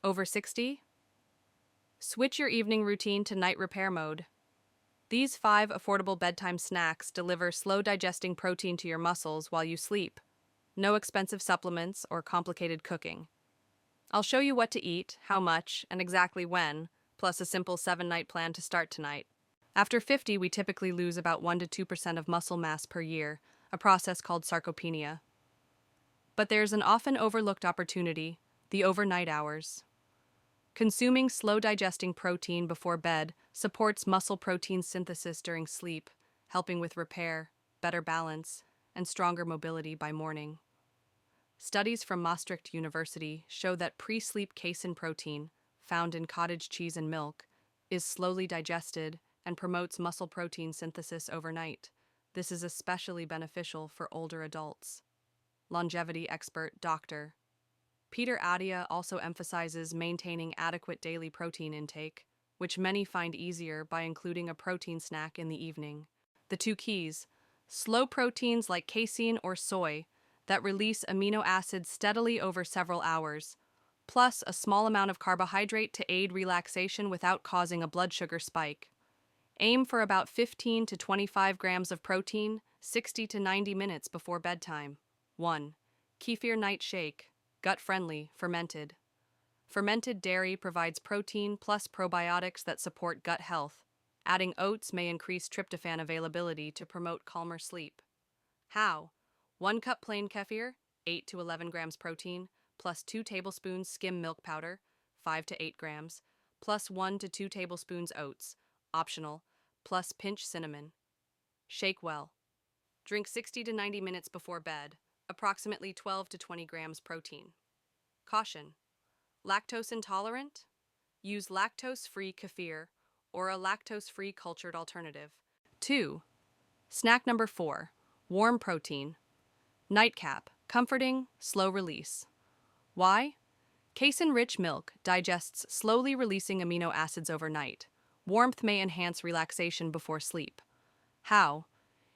Over 60? Switch your evening routine to night repair mode. These 5 affordable bedtime snacks deliver slow-digesting protein to your muscles while you sleep. No expensive supplements or complicated cooking. I'll show you what to eat, how much, and exactly when, plus a simple 7-night plan to start tonight. After 50, we typically lose about 1 to 2% of muscle mass per year, a process called sarcopenia. But there's an often overlooked opportunity, the overnight hours. Consuming slow-digesting protein before bed supports muscle protein synthesis during sleep, helping with repair, better balance, and stronger mobility by morning. Studies from Maastricht University show that pre-sleep casein protein, found in cottage cheese and milk, is slowly digested and promotes muscle protein synthesis overnight. This is especially beneficial for older adults. Longevity expert Dr. Peter Adia also emphasizes maintaining adequate daily protein intake, which many find easier by including a protein snack in the evening. The 2 keys: slow proteins like casein or soy that release amino acids steadily over several hours, plus a small amount of carbohydrate to aid relaxation without causing a blood sugar spike. Aim for about 15 to 25 grams of protein, 60 to 90 minutes before bedtime. 1. Kefir night shake. Gut-friendly, fermented. Fermented dairy provides protein plus probiotics that support gut health. Adding oats may increase tryptophan availability to promote calmer sleep. How? 1 cup plain kefir, 8 to 11 grams protein, plus 2 tablespoons skim milk powder, 5 to 8 grams, plus 1 to 2 tablespoons oats, optional, plus pinch cinnamon. Shake well. Drink 60 to 90 minutes before bed, approximately 12 to 20 grams protein. Caution: lactose intolerant? Use lactose-free kefir or a lactose-free cultured alternative. 2. Snack number 4. Warm protein. Nightcap, comforting, slow release. Why? Casein-rich milk digests slowly releasing amino acids overnight. Warmth may enhance relaxation before sleep. How?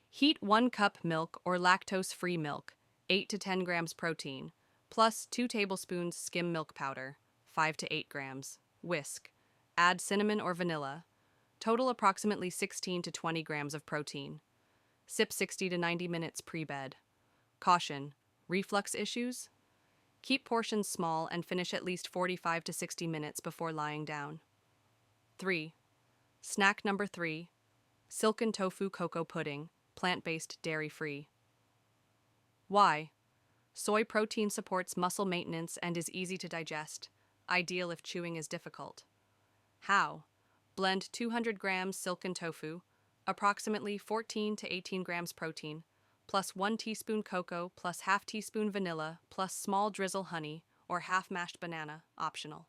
Heat 1 cup milk or lactose-free milk, 8 to 10 grams protein, plus 2 tablespoons skim milk powder, 5 to 8 grams. Whisk. Add cinnamon or vanilla. Total approximately 16 to 20 grams of protein. Sip 60 to 90 minutes pre-bed. Caution: reflux issues? Keep portions small and finish at least 45 to 60 minutes before lying down. 3. Snack number 3. Silken tofu cocoa pudding, plant-based, dairy-free. Why? Soy protein supports muscle maintenance and is easy to digest, ideal if chewing is difficult. How? Blend 200 grams silken tofu, approximately 14 to 18 grams protein, plus 1 teaspoon cocoa plus half teaspoon vanilla plus small drizzle honey or half mashed banana, optional.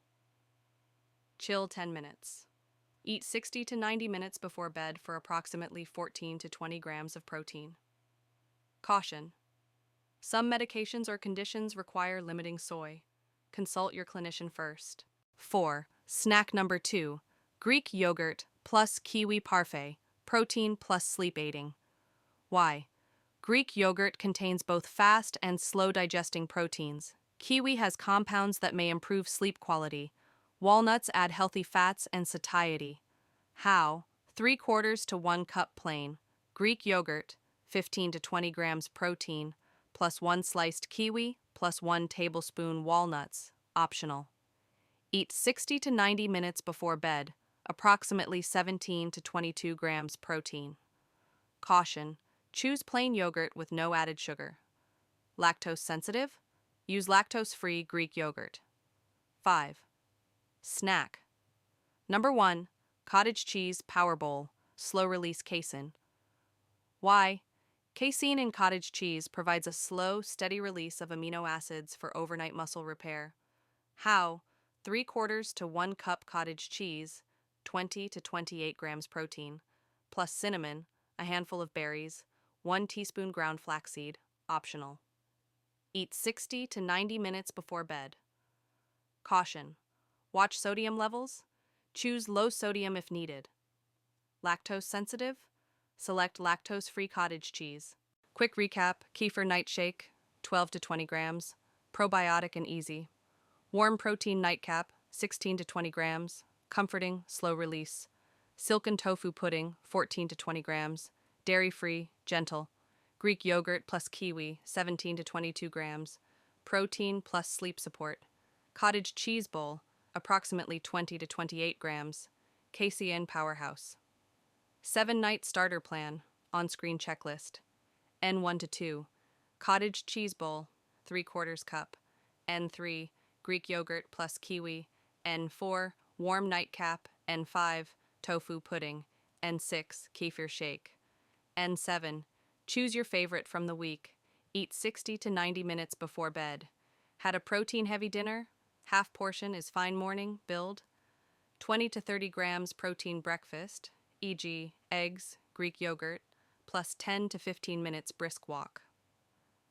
Chill 10 minutes. Eat 60 to 90 minutes before bed for approximately 14 to 20 grams of protein. Caution: some medications or conditions require limiting soy. Consult your clinician first. 4. Snack number 2. Greek yogurt plus kiwi parfait, protein plus sleep aiding. Why? Greek yogurt contains both fast and slow digesting proteins. Kiwi has compounds that may improve sleep quality. Walnuts add healthy fats and satiety. How? 3/4 to 1 cup plain. Greek yogurt, 15 to 20 grams protein, plus 1 sliced kiwi, plus 1 tablespoon walnuts, optional. Eat 60 to 90 minutes before bed, approximately 17 to 22 grams protein. Caution: choose plain yogurt with no added sugar. Lactose sensitive? Use lactose-free Greek yogurt. 5. Snack. Number 1. Cottage cheese power bowl, slow-release casein. Why? Casein in cottage cheese provides a slow, steady release of amino acids for overnight muscle repair. How? 3/4 to 1 cup cottage cheese, 20 to 28 grams protein, plus cinnamon, a handful of berries, 1 teaspoon ground flaxseed, optional. Eat 60 to 90 minutes before bed. Caution: watch sodium levels. Choose low sodium if needed. Lactose sensitive? Select lactose-free cottage cheese. Quick recap: kefir night shake, 12 to 20 grams, probiotic and easy. Warm protein nightcap, 16 to 20 grams. Comforting, slow release. Silken tofu pudding, 14 to 20 grams. Dairy-free, gentle. Greek yogurt plus kiwi, 17 to 22 grams. Protein plus sleep support. Cottage cheese bowl, approximately 20 to 28 grams. Casein powerhouse. 7-night starter plan, on-screen checklist. N1 to 2. Cottage cheese bowl, 3/4 cup. N3. Greek yogurt plus kiwi. N4. Warm nightcap. N5. Tofu pudding. N6. Kefir shake. N7. Choose your favorite from the week. Eat 60 to 90 minutes before bed. Had a protein-heavy dinner? Half portion is fine morning, build. 20 to 30 grams protein breakfast, e.g. eggs, Greek yogurt, plus 10 to 15 minutes brisk walk.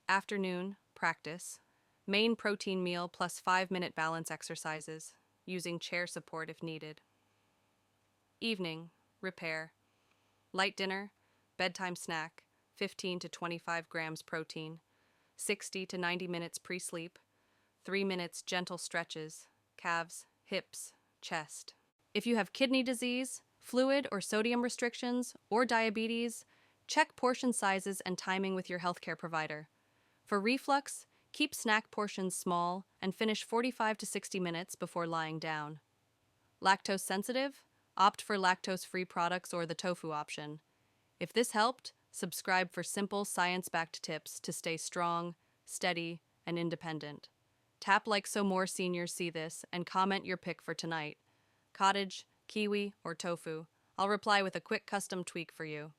Afternoon, practice. Main protein meal plus 5-minute balance exercises, using chair support if needed. Evening, repair. Light dinner, bedtime snack, 15 to 25 grams protein, 60 to 90 minutes pre-sleep, 3 minutes gentle stretches, calves, hips, chest. If you have kidney disease, fluid or sodium restrictions, or diabetes, check portion sizes and timing with your healthcare provider. For reflux, keep snack portions small and finish 45 to 60 minutes before lying down. Lactose sensitive? Opt for lactose-free products or the tofu option. If this helped, subscribe for simple science-backed tips to stay strong, steady, and independent. Tap like so more seniors see this and comment your pick for tonight. Cottage, kiwi, or tofu. I'll reply with a quick custom tweak for you.